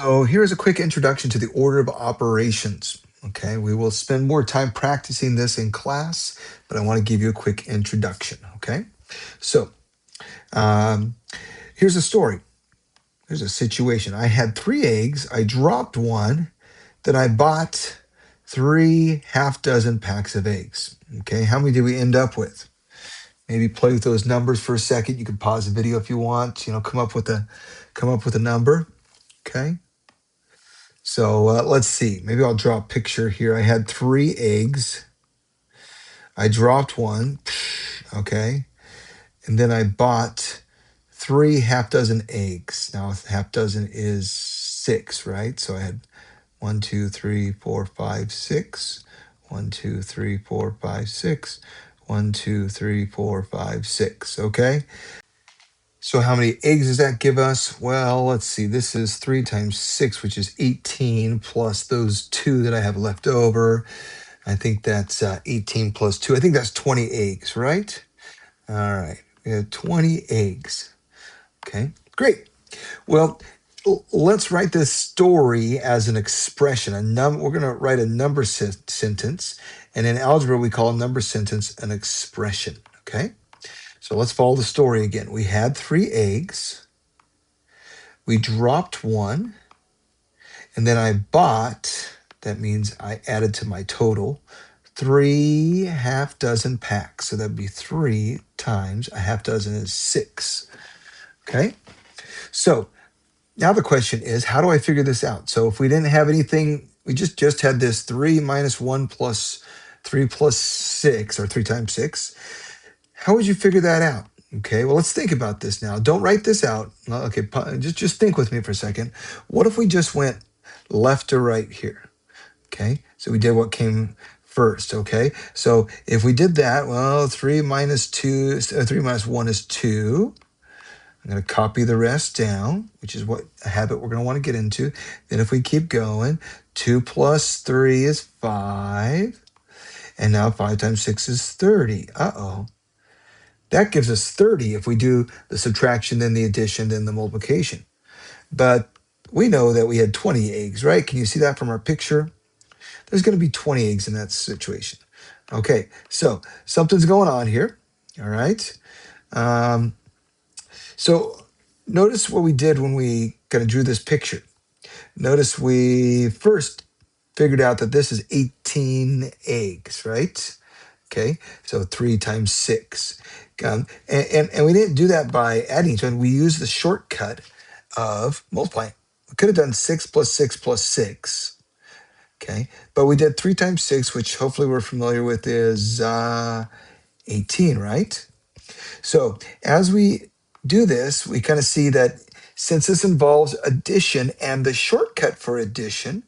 So here's a quick introduction to the order of operations. Okay, we will spend more time practicing this in class, but I want to give you a quick introduction. Okay, so um, here's a story. Here's a situation. I had 3 eggs. I dropped one. Then I bought 3 half-dozen packs of eggs. Okay, how many did we end up with? Maybe play with those numbers for a second. You can pause the video if you want. Come up with a number. Okay. So let's see. Maybe I'll draw a picture here. I had 3 eggs. I dropped one. Okay. And then I bought 3 half-dozen eggs. Now, half-dozen is 6, right? So I had 1, 2, 3, 4, 5, 6. 1, 2, 3, 4, 5, 6. 1, 2, 3, 4, 5, 6. Okay. So how many eggs does that give us? Well, let's see. This is 3 times 6, which is 18, plus those 2 that I have left over. I think that's 18 plus 2. I think that's 20 eggs, right? All right. We have 20 eggs. Okay, great. Well, let's write this story as an expression. We're going to write a number sentence. And in algebra, we call a number sentence an expression. Okay? So let's follow the story again. We had 3 eggs. We dropped one. And then I bought, that means I added to my total, 3 half-dozen packs. So that'd be 3 times a half-dozen is 6. Okay? So now the question is, how do I figure this out? So if we didn't have anything, we just had this 3 minus 1 plus 3 plus 6, or 3 times 6. How would you figure that out? Okay, well, let's think about this now. Don't write this out. Okay, just think with me for a second. What if we just went left to right here? Okay, so we did what came first. Okay, so if we did that, well, 3 minus 1 is 2. I'm going to copy the rest down, which is what a habit we're going to want to get into. Then if we keep going, 2 plus 3 is 5. And now 5 times 6 is 30. Uh-oh. That gives us 30 if we do the subtraction, then the addition, then the multiplication. But we know that we had 20 eggs, right? Can you see that from our picture? There's going to be 20 eggs in that situation. Okay, so something's going on here. All right. So notice what we did when we kind of drew this picture. Notice we first figured out that this is 18 eggs, right? Okay, so 3 times 6. And we didn't do that by adding each other. We used the shortcut of multiplying. We could have done 6 plus 6 plus 6. Okay, but we did 3 times 6, which hopefully we're familiar with, is 18, right? So as we do this, we kind of see that since this involves addition and the shortcut for addition,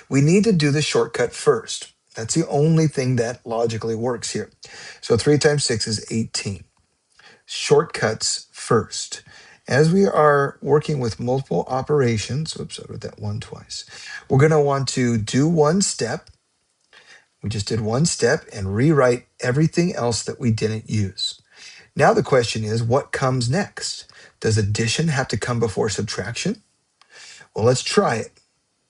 we need to do the shortcut first. That's the only thing that logically works here. So 3 times 6 is 18. Shortcuts first. As we are working with multiple operations, oops, I wrote that 1 twice. We're going to want to do one step. We just did one step and rewrite everything else that we didn't use. Now the question is, what comes next? Does addition have to come before subtraction? Well, let's try it.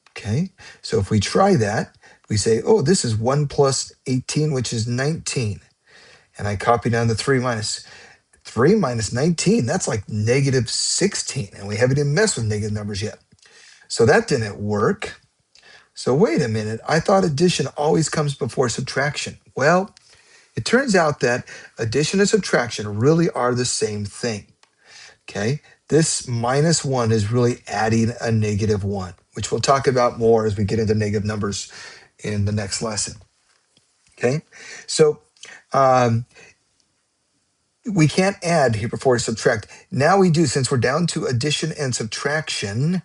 Okay, so if we try that, we say, oh, this is 1 plus 18, which is 19. And I copy down the 3 minus 19. That's like negative 16. And we haven't even messed with negative numbers yet. So that didn't work. So wait a minute. I thought addition always comes before subtraction. Well, it turns out that addition and subtraction really are the same thing. Okay, this minus 1 is really adding a negative 1, which we'll talk about more as we get into negative numbers in the next lesson. Okay, so we can't add here before we subtract. Now we do, since we're down to addition and subtraction.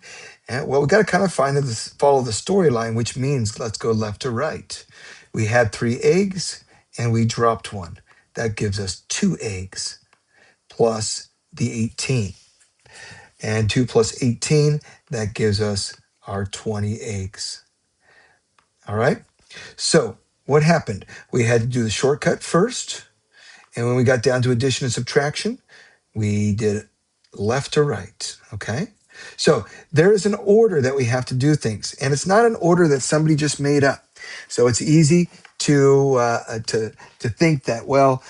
Well, we got to kind of follow the storyline, which means let's go left to right. We had 3 eggs and we dropped 1. That gives us 2 eggs plus the 18. And 2 plus 18, that gives us our 20 eggs. All right? So what happened? We had to do the shortcut first. And when we got down to addition and subtraction, we did left to right. Okay? So there is an order that we have to do things, and it's not an order that somebody just made up. So it's easy to think that, well,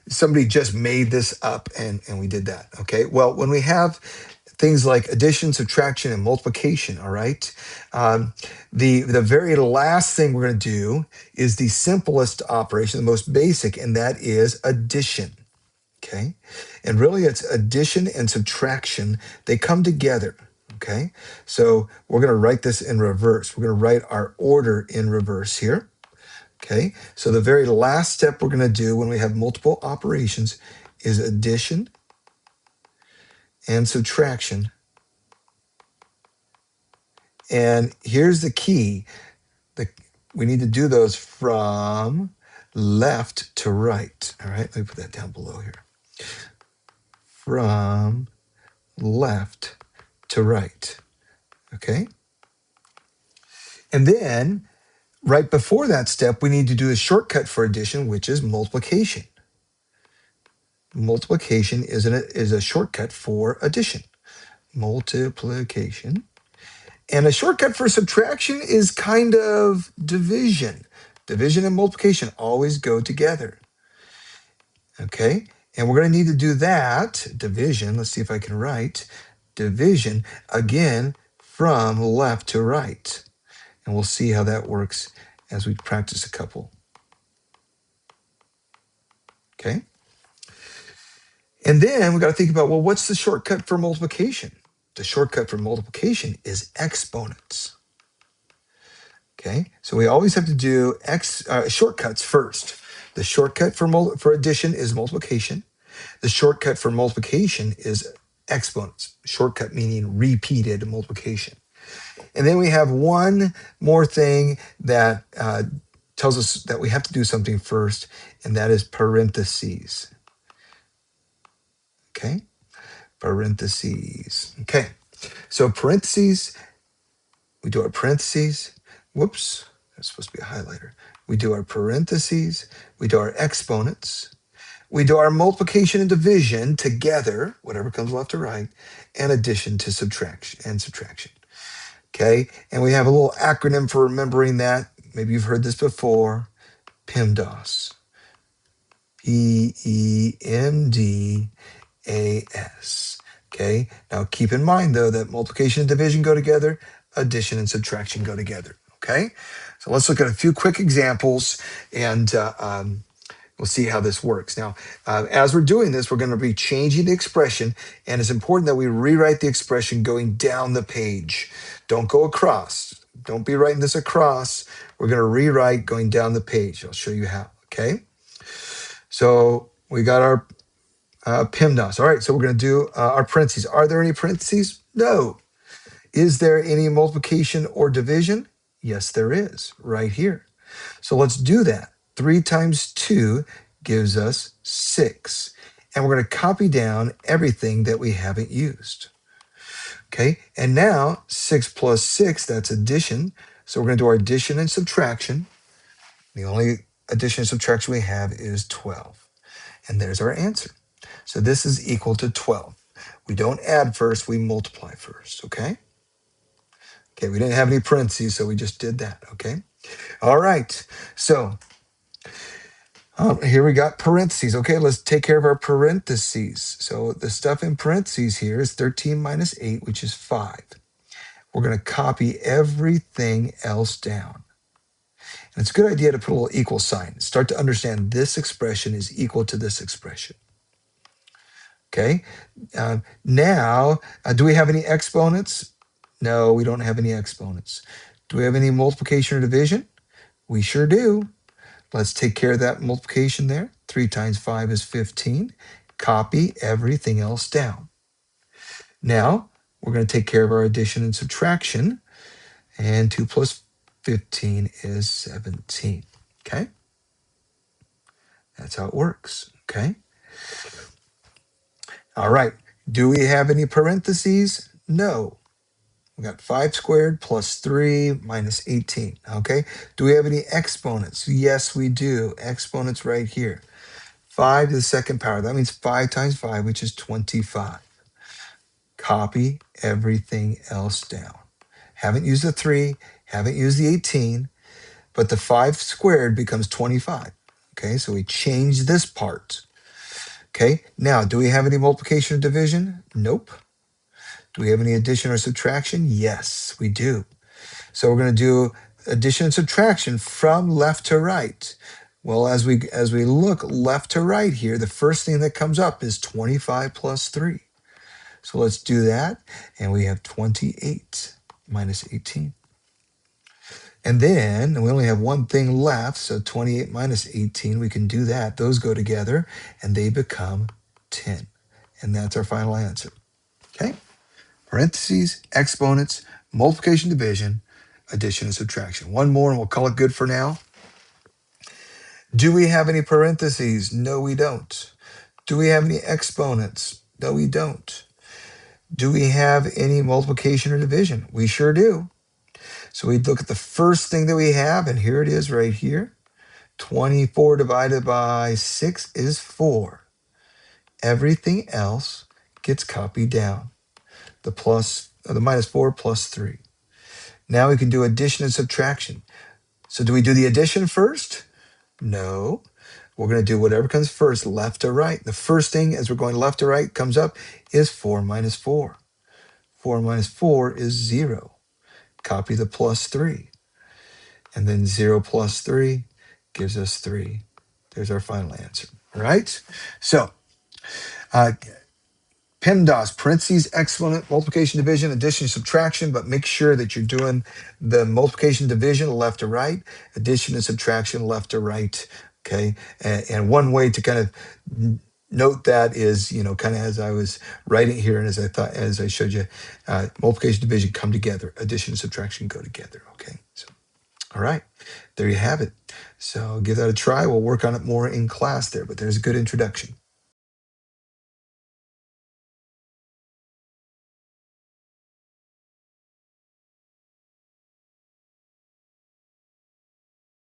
somebody just made this up and we did that. Okay. Well, when we have things like addition, subtraction, and multiplication, all right, um, the very last thing we're going to do is the simplest operation, the most basic, and that is addition. Okay. And really, it's addition and subtraction. They come together. Okay. So we're going to write this in reverse. We're going to write our order in reverse here. Okay. So the very last step we're going to do when we have multiple operations is addition and subtraction. And here's the key. The, we need to do those from left to right. All right. Let me put that down below here. From left to right. Okay. And then right before that step, we need to do a shortcut for addition, which is multiplication. Multiplication is a shortcut for addition. Multiplication. And a shortcut for subtraction is kind of division. Division and multiplication always go together. Okay. And we're going to need to do that, division. Let's see if I can write division again from left to right. And we'll see how that works as we practice a couple. Okay. And then we got to think about, well, what's the shortcut for multiplication? The shortcut for multiplication is exponents. Okay. So we always have to do shortcuts first. The shortcut for addition is multiplication. The shortcut for multiplication is exponents. Shortcut meaning repeated multiplication. And then we have one more thing that tells us that we have to do something first, and that is parentheses. Okay, parentheses. Okay, so parentheses, we do our parentheses. Whoops, that's supposed to be a highlighter. We do our parentheses, we do our exponents, we do our multiplication and division together, whatever comes left to right, and addition to subtraction. Okay, and we have a little acronym for remembering that. Maybe you've heard this before. PEMDAS. PEMDAS. Okay, now keep in mind though that multiplication and division go together, addition and subtraction go together. Okay, so let's look at a few quick examples and we'll see how this works. Now, as we're doing this, we're going to be changing the expression, and it's important that we rewrite the expression going down the page. Don't go across. Don't be writing this across. We're going to rewrite going down the page. I'll show you how. Okay. So we got our PEMDAS. All right. So we're going to do our parentheses. Are there any parentheses? No. Is there any multiplication or division? Yes, there is right here. So let's do that. 3 times 2 gives us 6. And we're going to copy down everything that we haven't used. Okay, and now 6 plus 6, that's addition. So we're going to do our addition and subtraction. The only addition and subtraction we have is 12. And there's our answer. So this is equal to 12. We don't add first, we multiply first, okay? Okay, we didn't have any parentheses, so we just did that, okay? All right, so here we got parentheses. Okay, let's take care of our parentheses. So the stuff in parentheses here is 13 minus 8, which is 5. We're going to copy everything else down. And it's a good idea to put a little equal sign. Start to understand this expression is equal to this expression. Okay, now, do we have any exponents? No, we don't have any exponents. Do we have any multiplication or division? We sure do. Let's take care of that multiplication there. 3 times 5 is 15. Copy everything else down. Now, we're going to take care of our addition and subtraction. And 2 plus 15 is 17. Okay? That's how it works. Okay? All right. Do we have any parentheses? No. We got 5 squared plus 3 minus 18. Okay. Do we have any exponents? Yes, we do. Exponents right here. 5 to the second power. That means 5 times 5, which is 25. copy everything else down. Haven't used the 3, haven't used the 18, but the 5 squared becomes 25. Okay, so we change this part. Okay, now do we have any multiplication or division? Nope. Do we have any addition or subtraction? Yes, we do. So we're going to do addition and subtraction from left to right. Well, as we look left to right here, the first thing that comes up is 25 plus 3. So let's do that. And we have 28 minus 18. And then we only have one thing left. So 28 minus 18, we can do that. Those go together and they become 10. And that's our final answer. Okay? Parentheses, exponents, multiplication, division, addition, and subtraction. One more and we'll call it good for now. Do we have any parentheses? No, we don't. Do we have any exponents? No, we don't. Do we have any multiplication or division? We sure do. So we look at the first thing that we have, and here it is right here. 24 divided by 6 is 4. Everything else gets copied down. The minus 4 plus 3. Now we can do addition and subtraction. So do we do the addition first? No. We're going to do whatever comes first, left to right. The first thing as we're going left to right comes up is 4 minus 4. 4 minus 4 is 0. Copy the plus 3. And then 0 plus 3 gives us 3. There's our final answer. All right? So, PEMDAS, parentheses, exponent, multiplication, division, addition, subtraction, but make sure that you're doing the multiplication, division, left to right, addition and subtraction, left to right, okay? And one way to kind of note that is, kind of as I was writing here and as I showed you, multiplication, division come together, addition and subtraction go together, okay? So, all right, there you have it. So give that a try. We'll work on it more in class there, but there's a good introduction.